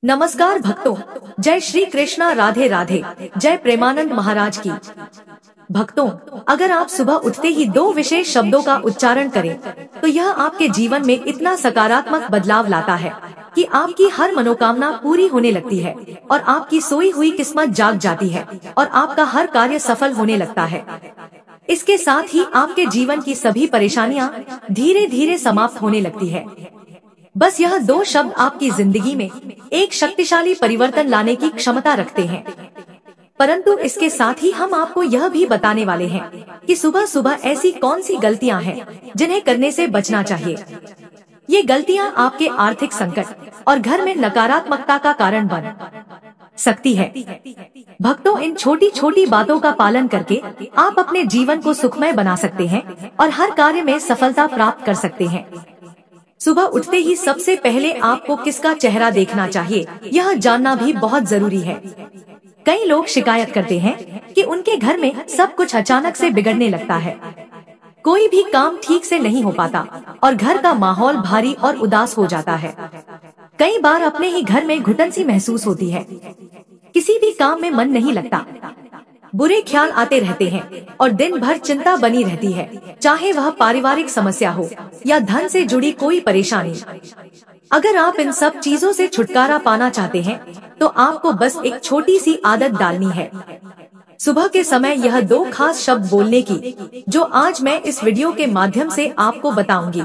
नमस्कार भक्तों, जय श्री कृष्णा, राधे राधे, जय प्रेमानंद महाराज की। भक्तों, अगर आप सुबह उठते ही दो विशेष शब्दों का उच्चारण करें तो यह आपके जीवन में इतना सकारात्मक बदलाव लाता है कि आपकी हर मनोकामना पूरी होने लगती है और आपकी सोई हुई किस्मत जाग जाती है और आपका हर कार्य सफल होने लगता है। इसके साथ ही आपके जीवन की सभी परेशानियां धीरे धीरे समाप्त होने लगती है। बस यह दो शब्द आपकी जिंदगी में एक शक्तिशाली परिवर्तन लाने की क्षमता रखते हैं। परंतु इसके साथ ही हम आपको यह भी बताने वाले हैं कि सुबह सुबह ऐसी कौन सी गलतियां हैं जिन्हें करने से बचना चाहिए। ये गलतियां आपके आर्थिक संकट और घर में नकारात्मकता का कारण बन सकती है। भक्तों, इन छोटी छोटी बातों का पालन करके आप अपने जीवन को सुखमय बना सकते हैं और हर कार्य में सफलता प्राप्त कर सकते हैं। सुबह उठते ही सबसे पहले आपको किसका चेहरा देखना चाहिए, यह जानना भी बहुत जरूरी है। कई लोग शिकायत करते हैं कि उनके घर में सब कुछ अचानक से बिगड़ने लगता है। कोई भी काम ठीक से नहीं हो पाता और घर का माहौल भारी और उदास हो जाता है। कई बार अपने ही घर में घुटन सी महसूस होती है। किसी भी काम में मन नहीं लगता, बुरे ख्याल आते रहते हैं और दिन भर चिंता बनी रहती है, चाहे वह पारिवारिक समस्या हो या धन से जुड़ी कोई परेशानी। अगर आप इन सब चीजों से छुटकारा पाना चाहते हैं तो आपको बस एक छोटी सी आदत डालनी है। सुबह के समय यह दो खास शब्द बोलने की, जो आज मैं इस वीडियो के माध्यम से आपको बताऊंगी।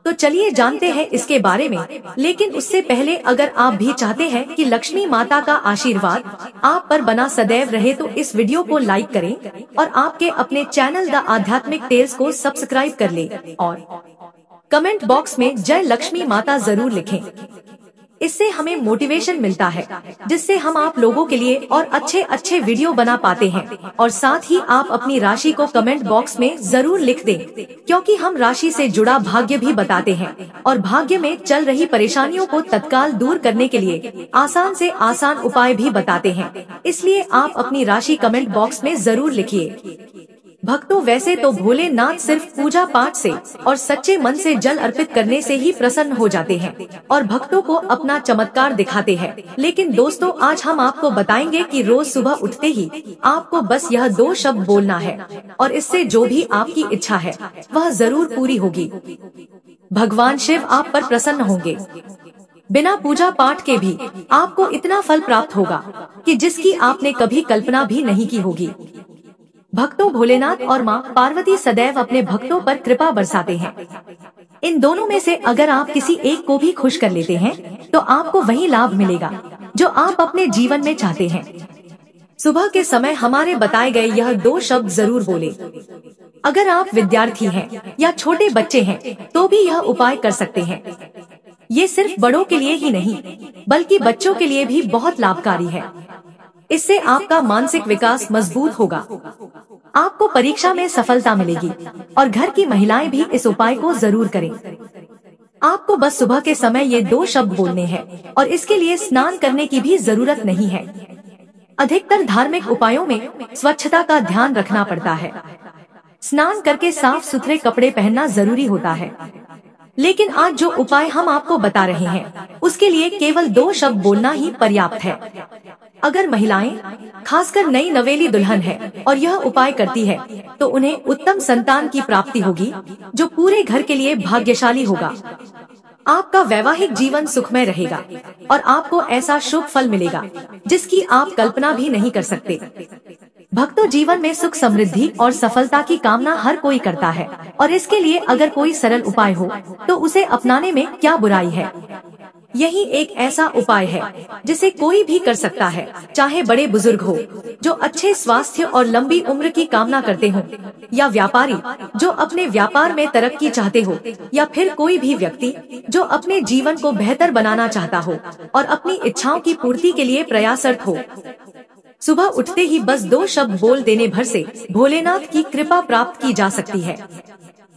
तो चलिए जानते हैं इसके बारे में। लेकिन उससे पहले अगर आप भी चाहते हैं कि लक्ष्मी माता का आशीर्वाद आप पर बना सदैव रहे तो इस वीडियो को लाइक करें और आपके अपने चैनल द आध्यात्मिक टेल्स को सब्सक्राइब कर लें और कमेंट बॉक्स में जय लक्ष्मी माता जरूर लिखें। इससे हमें मोटिवेशन मिलता है, जिससे हम आप लोगों के लिए और अच्छे अच्छे वीडियो बना पाते हैं। और साथ ही आप अपनी राशि को कमेंट बॉक्स में जरूर लिख दें, क्योंकि हम राशि से जुड़ा भाग्य भी बताते हैं और भाग्य में चल रही परेशानियों को तत्काल दूर करने के लिए आसान से आसान उपाय भी बताते हैं। इसलिए आप अपनी राशि कमेंट बॉक्स में जरूर लिखिए। भक्तों, वैसे तो भोलेनाथ सिर्फ पूजा पाठ से और सच्चे मन से जल अर्पित करने से ही प्रसन्न हो जाते हैं और भक्तों को अपना चमत्कार दिखाते हैं। लेकिन दोस्तों, आज हम आपको बताएंगे कि रोज सुबह उठते ही आपको बस यह दो शब्द बोलना है और इससे जो भी आपकी इच्छा है वह जरूर पूरी होगी। भगवान शिव आप पर प्रसन्न होंगे। बिना पूजा पाठ के भी आपको इतना फल प्राप्त होगा कि जिसकी आपने कभी कल्पना भी नहीं की होगी। भक्तों, भोलेनाथ और माँ पार्वती सदैव अपने भक्तों पर कृपा बरसाते हैं। इन दोनों में से अगर आप किसी एक को भी खुश कर लेते हैं तो आपको वही लाभ मिलेगा जो आप अपने जीवन में चाहते हैं। सुबह के समय हमारे बताए गए यह दो शब्द जरूर बोले। अगर आप विद्यार्थी हैं या छोटे बच्चे हैं तो भी यह उपाय कर सकते हैं। ये सिर्फ बड़ों के लिए ही नहीं बल्कि बच्चों के लिए भी बहुत लाभकारी है। इससे आपका मानसिक विकास मजबूत होगा, आपको परीक्षा में सफलता मिलेगी और घर की महिलाएं भी इस उपाय को जरूर करें। आपको बस सुबह के समय ये दो शब्द बोलने हैं और इसके लिए स्नान करने की भी जरूरत नहीं है। अधिकतर धार्मिक उपायों में स्वच्छता का ध्यान रखना पड़ता है। स्नान करके साफ सुथरे कपड़े पहनना जरूरी होता है। लेकिन आज जो उपाय हम आपको बता रहे हैं उसके लिए केवल दो शब्द बोलना ही पर्याप्त है। अगर महिलाएं, खासकर नई नवेली दुल्हन है और यह उपाय करती है तो उन्हें उत्तम संतान की प्राप्ति होगी, जो पूरे घर के लिए भाग्यशाली होगा। आपका वैवाहिक जीवन सुखमय रहेगा और आपको ऐसा शुभ फल मिलेगा जिसकी आप कल्पना भी नहीं कर सकते। भक्तों, जीवन में सुख, समृद्धि और सफलता की कामना हर कोई करता है और इसके लिए अगर कोई सरल उपाय हो तो उसे अपनाने में क्या बुराई है। यही एक ऐसा उपाय है जिसे कोई भी कर सकता है, चाहे बड़े बुजुर्ग हो जो अच्छे स्वास्थ्य और लंबी उम्र की कामना करते हो, या व्यापारी जो अपने व्यापार में तरक्की चाहते हो, या फिर कोई भी व्यक्ति जो अपने जीवन को बेहतर बनाना चाहता हो और अपनी इच्छाओं की पूर्ति के लिए प्रयासरत हो। सुबह उठते ही बस दो शब्द बोल देने भर से भोलेनाथ की कृपा प्राप्त की जा सकती है।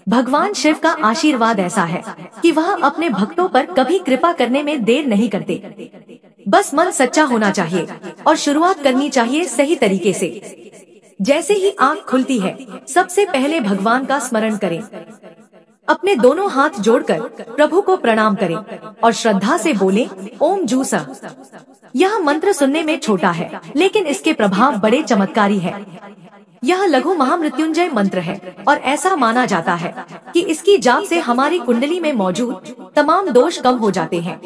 भगवान शिव का आशीर्वाद ऐसा है कि वह अपने भक्तों पर कभी कृपा करने में देर नहीं करते। बस मन सच्चा होना चाहिए और शुरुआत करनी चाहिए सही तरीके से। जैसे ही आँख खुलती है सबसे पहले भगवान का स्मरण करें। अपने दोनों हाथ जोड़कर प्रभु को प्रणाम करें और श्रद्धा से बोलें, ओम जू स। यह मंत्र सुनने में छोटा है, लेकिन इसके प्रभाव बड़े चमत्कारी है। यह लघु महामृत्युंजय मंत्र है और ऐसा माना जाता है कि इसकी जाप से हमारी कुंडली में मौजूद तमाम दोष कम हो जाते हैं,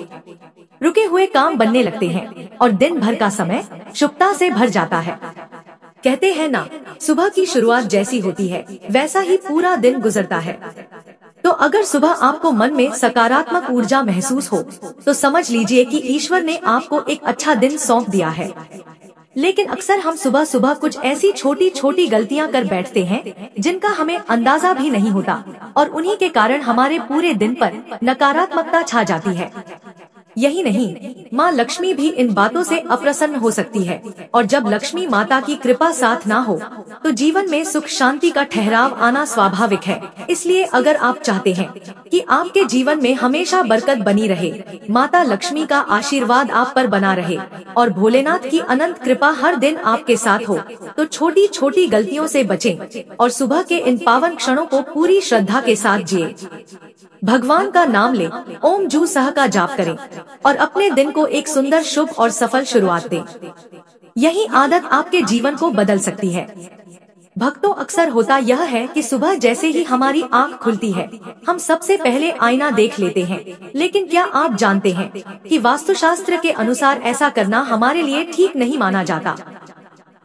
रुके हुए काम बनने लगते हैं और दिन भर का समय शुभता से भर जाता है। कहते हैं ना, सुबह की शुरुआत जैसी होती है वैसा ही पूरा दिन गुजरता है। तो अगर सुबह आपको मन में सकारात्मक ऊर्जा महसूस हो तो समझ लीजिए कि ईश्वर ने आपको एक अच्छा दिन सौंप दिया है। लेकिन अक्सर हम सुबह सुबह कुछ ऐसी छोटी छोटी गलतियां कर बैठते हैं जिनका हमें अंदाजा भी नहीं होता और उन्हीं के कारण हमारे पूरे दिन पर नकारात्मकता छा जाती है। यही नहीं, माँ लक्ष्मी भी इन बातों से अप्रसन्न हो सकती है और जब लक्ष्मी माता की कृपा साथ ना हो तो जीवन में सुख शांति का ठहराव आना स्वाभाविक है। इसलिए अगर आप चाहते हैं कि आपके जीवन में हमेशा बरकत बनी रहे, माता लक्ष्मी का आशीर्वाद आप पर बना रहे और भोलेनाथ की अनंत कृपा हर दिन आपके साथ हो, तो छोटी छोटी गलतियों से बचें और सुबह के इन पावन क्षणों को पूरी श्रद्धा के साथ जिए। भगवान का नाम ले, ओम जू सह का जाप करें और अपने दिन को एक सुंदर, शुभ और सफल शुरुआत दें। यही आदत आपके जीवन को बदल सकती है। भक्तों, अक्सर होता यह है कि सुबह जैसे ही हमारी आंख खुलती है हम सबसे पहले आईना देख लेते हैं, लेकिन क्या आप जानते हैं कि वास्तुशास्त्र के अनुसार ऐसा करना हमारे लिए ठीक नहीं माना जाता।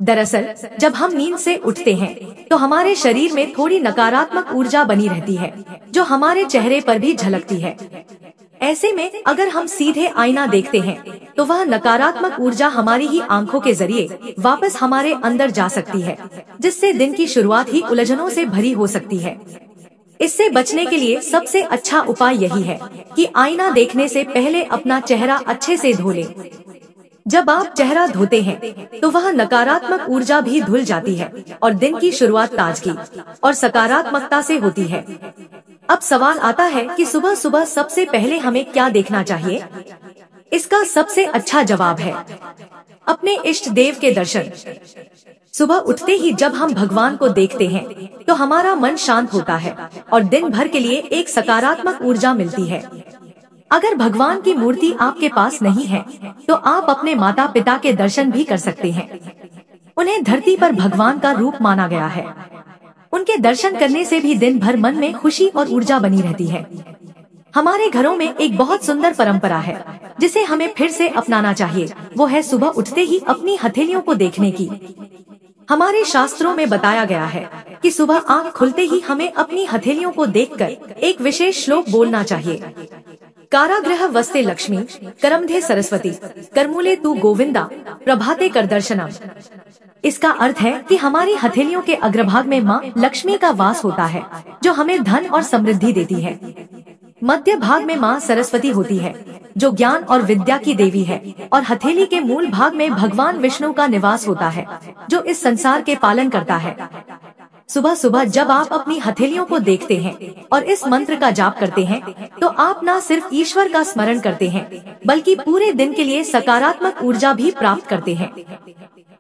दरअसल जब हम नींद से उठते हैं तो हमारे शरीर में थोड़ी नकारात्मक ऊर्जा बनी रहती है जो हमारे चेहरे पर भी झलकती है। ऐसे में अगर हम सीधे आईना देखते हैं तो वह नकारात्मक ऊर्जा हमारी ही आंखों के जरिए वापस हमारे अंदर जा सकती है, जिससे दिन की शुरुआत ही उलझनों से भरी हो सकती है। इससे बचने के लिए सबसे अच्छा उपाय यही है कि आईना देखने से पहले अपना चेहरा अच्छे से धो लें। जब आप चेहरा धोते हैं तो वह नकारात्मक ऊर्जा भी धुल जाती है और दिन की शुरुआत ताजगी और सकारात्मकता से होती है। अब सवाल आता है कि सुबह सुबह सबसे पहले हमें क्या देखना चाहिए। इसका सबसे अच्छा जवाब है अपने इष्ट देव के दर्शन। सुबह उठते ही जब हम भगवान को देखते हैं तो हमारा मन शांत होता है और दिन भर के लिए एक सकारात्मक ऊर्जा मिलती है। अगर भगवान की मूर्ति आपके पास नहीं है तो आप अपने माता पिता के दर्शन भी कर सकते हैं। उन्हें धरती पर भगवान का रूप माना गया है। उनके दर्शन करने से भी दिन भर मन में खुशी और ऊर्जा बनी रहती है। हमारे घरों में एक बहुत सुंदर परंपरा है जिसे हमें फिर से अपनाना चाहिए। वो है सुबह उठते ही अपनी हथेलियों को देखने की। हमारे शास्त्रों में बताया गया है कि सुबह आँख खुलते ही हमें अपनी हथेलियों को देखकर एक विशेष श्लोक बोलना चाहिए। कारागृह वस्ते लक्ष्मी, करमधे सरस्वती, करमूले तू गोविंदा, प्रभाते कर दर्शनम। इसका अर्थ है कि हमारी हथेलियों के अग्रभाग में माँ लक्ष्मी का वास होता है जो हमें धन और समृद्धि देती है। मध्य भाग में माँ सरस्वती होती है जो ज्ञान और विद्या की देवी है और हथेली के मूल भाग में भगवान विष्णु का निवास होता है जो इस संसार के पालन करता है। सुबह सुबह जब आप अपनी हथेलियों को देखते हैं और इस मंत्र का जाप करते हैं तो आप न सिर्फ ईश्वर का स्मरण करते हैं बल्कि पूरे दिन के लिए सकारात्मक ऊर्जा भी प्राप्त करते हैं।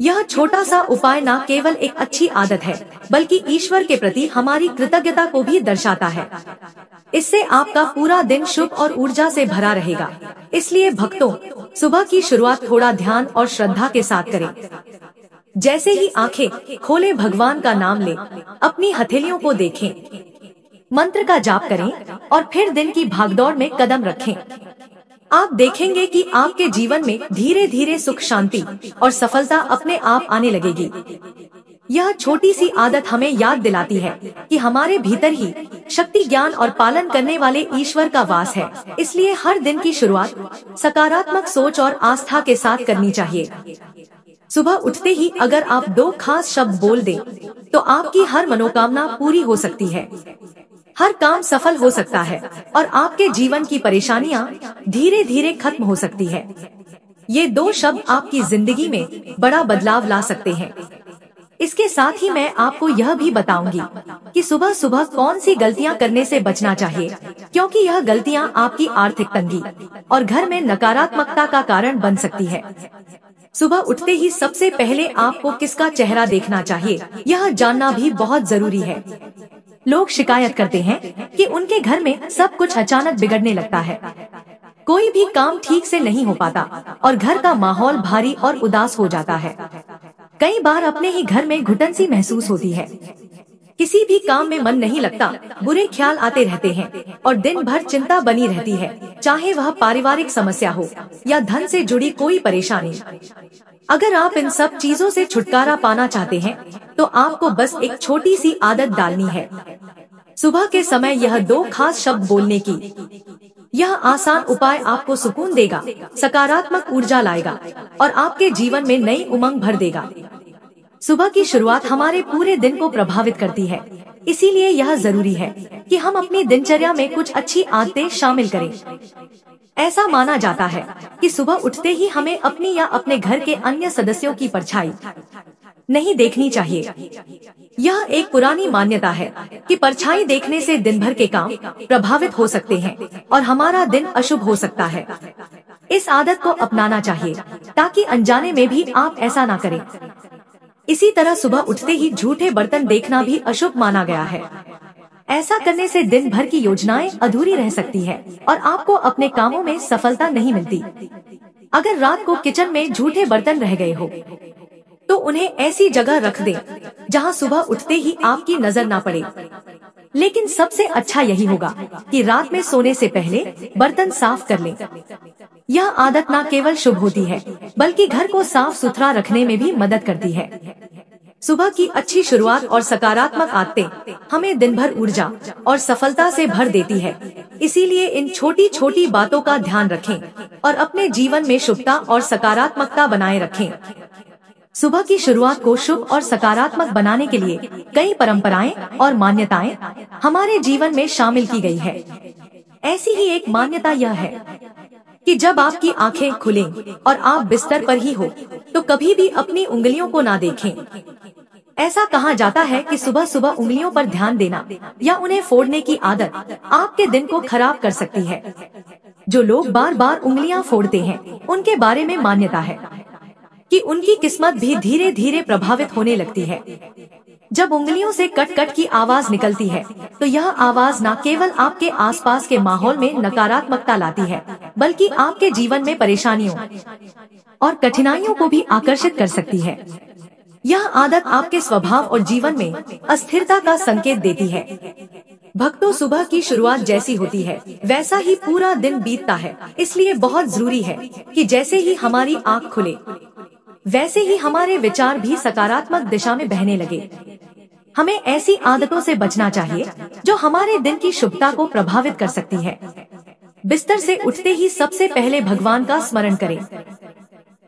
यह छोटा सा उपाय न केवल एक अच्छी आदत है बल्कि ईश्वर के प्रति हमारी कृतज्ञता को भी दर्शाता है। इससे आपका पूरा दिन शुभ और ऊर्जा से भरा रहेगा। इसलिए भक्तों, सुबह की शुरुआत थोड़ा ध्यान और श्रद्धा के साथ करें। जैसे ही आंखें खोले भगवान का नाम ले, अपनी हथेलियों को देखें, मंत्र का जाप करें और फिर दिन की भागदौड़ में कदम रखें। आप देखेंगे कि आपके जीवन में धीरे धीरे सुख, शांति और सफलता अपने आप आने लगेगी। यह छोटी सी आदत हमें याद दिलाती है कि हमारे भीतर ही शक्ति, ज्ञान और पालन करने वाले ईश्वर का वास है। इसलिए हर दिन की शुरुआत सकारात्मक सोच और आस्था के साथ करनी चाहिए। सुबह उठते ही अगर आप 2 खास शब्द बोल दें तो आपकी हर मनोकामना पूरी हो सकती है, हर काम सफल हो सकता है और आपके जीवन की परेशानियां धीरे धीरे खत्म हो सकती है। ये 2 शब्द आपकी जिंदगी में बड़ा बदलाव ला सकते हैं। इसके साथ ही मैं आपको यह भी बताऊंगी कि सुबह सुबह कौन सी गलतियां करने से बचना चाहिए, क्योंकि यह गलतियां आपकी आर्थिक तंगी और घर में नकारात्मकता का कारण बन सकती है। सुबह उठते ही सबसे पहले आपको किसका चेहरा देखना चाहिए, यह जानना भी बहुत जरूरी है। लोग शिकायत करते हैं कि उनके घर में सब कुछ अचानक बिगड़ने लगता है। कोई भी काम ठीक से नहीं हो पाता और घर का माहौल भारी और उदास हो जाता है। कई बार अपने ही घर में घुटन सी महसूस होती है। किसी भी काम में मन नहीं लगता, बुरे ख्याल आते रहते हैं और दिन भर चिंता बनी रहती है, चाहे वह पारिवारिक समस्या हो या धन से जुड़ी कोई परेशानी। अगर आप इन सब चीजों से छुटकारा पाना चाहते हैं तो आपको बस एक छोटी सी आदत डालनी है। सुबह के समय यह 2 खास शब्द बोलने की। यह आसान उपाय आपको सुकून देगा, सकारात्मक ऊर्जा लाएगा और आपके जीवन में नई उमंग भर देगा। सुबह की शुरुआत हमारे पूरे दिन को प्रभावित करती है, इसीलिए यह जरूरी है कि हम अपनी दिनचर्या में कुछ अच्छी आदतें शामिल करें। ऐसा माना जाता है कि सुबह उठते ही हमें अपनी या अपने घर के अन्य सदस्यों की परछाई नहीं देखनी चाहिए। यह एक पुरानी मान्यता है कि परछाई देखने से दिन भर के काम प्रभावित हो सकते हैं और हमारा दिन अशुभ हो सकता है। इस आदत को अपनाना चाहिए ताकि अनजाने में भी आप ऐसा ना करें। इसी तरह सुबह उठते ही झूठे बर्तन देखना भी अशुभ माना गया है। ऐसा करने से दिन भर की योजनाएं अधूरी रह सकती है और आपको अपने कामों में सफलता नहीं मिलती। अगर रात को किचन में झूठे बर्तन रह गए हो तो उन्हें ऐसी जगह रख दें जहां सुबह उठते ही आपकी नजर ना पड़े। लेकिन सबसे अच्छा यही होगा कि रात में सोने से पहले बर्तन साफ कर लें। यह आदत न केवल शुभ होती है बल्कि घर को साफ सुथरा रखने में भी मदद करती है। सुबह की अच्छी शुरुआत और सकारात्मक आदतें हमें दिन भर ऊर्जा और सफलता से भर देती है। इसीलिए इन छोटी छोटी बातों का ध्यान रखें और अपने जीवन में शुभता और सकारात्मकता बनाए रखें। सुबह की शुरुआत को शुभ और सकारात्मक बनाने के लिए कई परंपराएं और मान्यताएं हमारे जीवन में शामिल की गई है। ऐसी ही एक मान्यता यह है कि जब आपकी आंखें खुलें और आप बिस्तर पर ही हो तो कभी भी अपनी उंगलियों को ना देखें। ऐसा कहा जाता है कि सुबह सुबह उंगलियों पर ध्यान देना या उन्हें फोड़ने की आदत आपके दिन को खराब कर सकती है। जो लोग बार बार उंगलियां फोड़ते हैं उनके बारे में मान्यता है कि उनकी किस्मत भी धीरे धीरे प्रभावित होने लगती है। जब उंगलियों से कट कट की आवाज निकलती है तो यह आवाज न केवल आपके आसपास के माहौल में नकारात्मकता लाती है बल्कि आपके जीवन में परेशानियों और कठिनाइयों को भी आकर्षित कर सकती है। यह आदत आपके स्वभाव और जीवन में अस्थिरता का संकेत देती है। भक्तों, सुबह की शुरुआत जैसी होती है वैसा ही पूरा दिन बीतता है। इसलिए बहुत जरूरी है कि जैसे ही हमारी आँख खुले वैसे ही हमारे विचार भी सकारात्मक दिशा में बहने लगे। हमें ऐसी आदतों से बचना चाहिए जो हमारे दिन की शुभता को प्रभावित कर सकती है। बिस्तर से उठते ही सबसे पहले भगवान का स्मरण करें।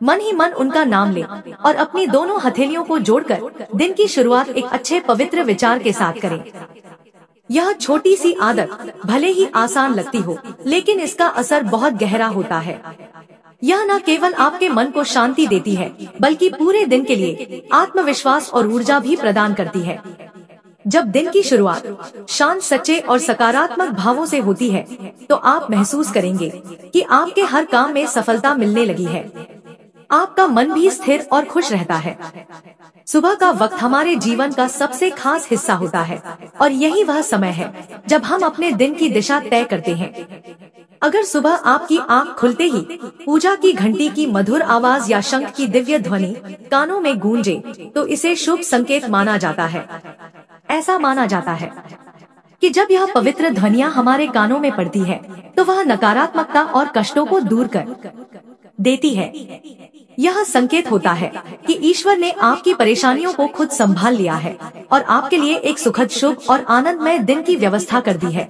मन ही मन उनका नाम लें और अपनी दोनों हथेलियों को जोड़कर दिन की शुरुआत एक अच्छे पवित्र विचार के साथ करें। यह छोटी सी आदत भले ही आसान लगती हो, लेकिन इसका असर बहुत गहरा होता है। यह न केवल आपके मन को शांति देती है बल्कि पूरे दिन के लिए आत्मविश्वास और ऊर्जा भी प्रदान करती है। जब दिन की शुरुआत शांत, सच्चे और सकारात्मक भावों से होती है तो आप महसूस करेंगे कि आपके हर काम में सफलता मिलने लगी है। आपका मन भी स्थिर और खुश रहता है। सुबह का वक्त हमारे जीवन का सबसे खास हिस्सा होता है और यही वह समय है जब हम अपने दिन की दिशा तय करते हैं। अगर सुबह आपकी आंख खुलते ही पूजा की घंटी की मधुर आवाज या शंख की दिव्य ध्वनि कानों में गूंजे तो इसे शुभ संकेत माना जाता है। ऐसा माना जाता है कि जब यह पवित्र ध्वनियाँ हमारे कानों में पड़ती है तो वह नकारात्मकता और कष्टों को दूर कर देती है। यह संकेत होता है कि ईश्वर ने आपकी परेशानियों को खुद संभाल लिया है और आपके लिए एक सुखद, शुभ और आनंदमय दिन की व्यवस्था कर दी है।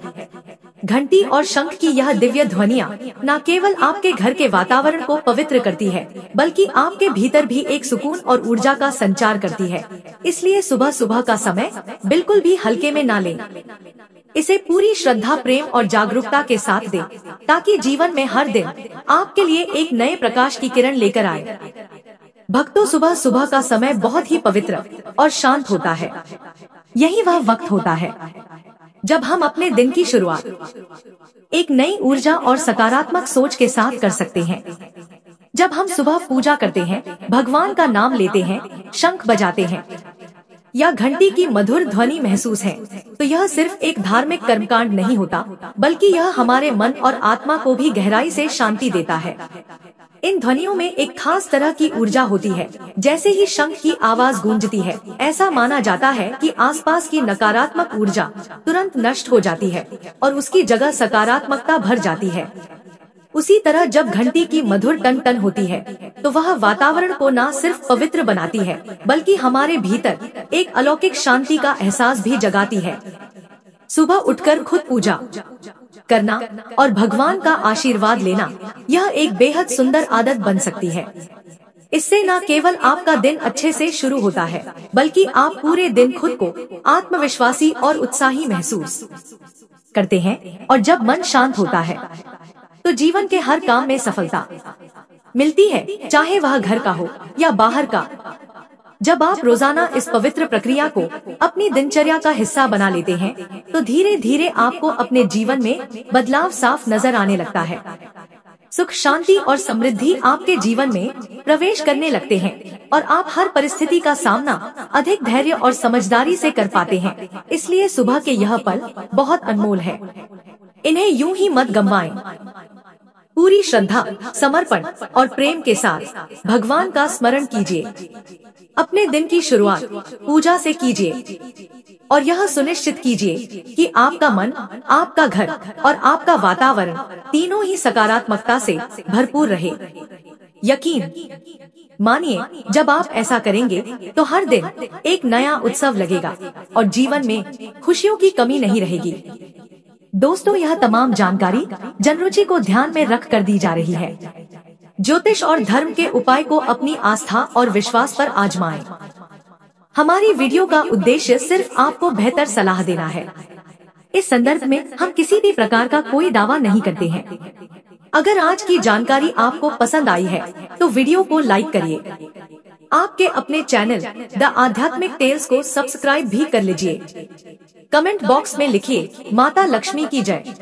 घंटी और शंख की यह दिव्य ध्वनियाँ न केवल आपके घर के वातावरण को पवित्र करती है बल्कि आपके भीतर भी एक सुकून और ऊर्जा का संचार करती है। इसलिए सुबह सुबह का समय बिल्कुल भी हल्के में ना लें। इसे पूरी श्रद्धा, प्रेम और जागरूकता के साथ दें ताकि जीवन में हर दिन आपके लिए एक नए प्रकाश की किरण लेकर आए। भक्तों, सुबह सुबह का समय बहुत ही पवित्र और शांत होता है। यही वह वक्त होता है जब हम अपने दिन की शुरुआत एक नई ऊर्जा और सकारात्मक सोच के साथ कर सकते हैं। जब हम सुबह पूजा करते हैं, भगवान का नाम लेते हैं, शंख बजाते हैं या घंटी की मधुर ध्वनि महसूस है तो यह सिर्फ एक धार्मिक कर्मकांड नहीं होता, बल्कि यह हमारे मन और आत्मा को भी गहराई से शांति देता है। इन ध्वनियों में एक खास तरह की ऊर्जा होती है। जैसे ही शंख की आवाज गूंजती है, ऐसा माना जाता है कि आसपास की नकारात्मक ऊर्जा तुरंत नष्ट हो जाती है और उसकी जगह सकारात्मकता भर जाती है। उसी तरह जब घंटी की मधुर टन टन होती है, तो वह वातावरण को न सिर्फ पवित्र बनाती है, बल्कि हमारे भीतर एक अलौकिक शांति का एहसास भी जगाती है। सुबह उठकर खुद पूजा करना और भगवान का आशीर्वाद लेना, यह एक बेहद सुंदर आदत बन सकती है। इससे न केवल आपका दिन अच्छे से शुरू होता है, बल्कि आप पूरे दिन खुद को आत्मविश्वासी और उत्साही महसूस करते हैं। और जब मन शांत होता है, तो जीवन के हर काम में सफलता मिलती है, चाहे वह घर का हो या बाहर का। जब आप रोजाना इस पवित्र प्रक्रिया को अपनी दिनचर्या का हिस्सा बना लेते हैं, तो धीरे धीरे आपको अपने जीवन में बदलाव साफ नजर आने लगता है। सुख, शांति और समृद्धि आपके जीवन में प्रवेश करने लगते हैं और आप हर परिस्थिति का सामना अधिक धैर्य और समझदारी से कर पाते हैं। इसलिए सुबह के यह पल बहुत अनमोल है, इन्हें यूं ही मत गंवाएं। पूरी श्रद्धा, समर्पण और प्रेम के साथ भगवान का स्मरण कीजिए। अपने दिन की शुरुआत पूजा से कीजिए और यह सुनिश्चित कीजिए कि आपका मन, आपका घर और आपका वातावरण तीनों ही सकारात्मकता से भरपूर रहे। यकीन मानिए, जब आप ऐसा करेंगे तो हर दिन एक नया उत्सव लगेगा और जीवन में खुशियों की कमी नहीं रहेगी। दोस्तों, यह तमाम जानकारी जनरुचि को ध्यान में रख कर दी जा रही है। ज्योतिष और धर्म के उपाय को अपनी आस्था और विश्वास पर आजमाएं। हमारी वीडियो का उद्देश्य सिर्फ आपको बेहतर सलाह देना है। इस संदर्भ में हम किसी भी प्रकार का कोई दावा नहीं करते हैं। अगर आज की जानकारी आपको पसंद आई है, तो वीडियो को लाइक करिए। आपके अपने चैनल द आध्यात्मिक टेल्स को सब्सक्राइब भी कर लीजिए। कमेंट बॉक्स में लिखिए, माता लक्ष्मी की जय।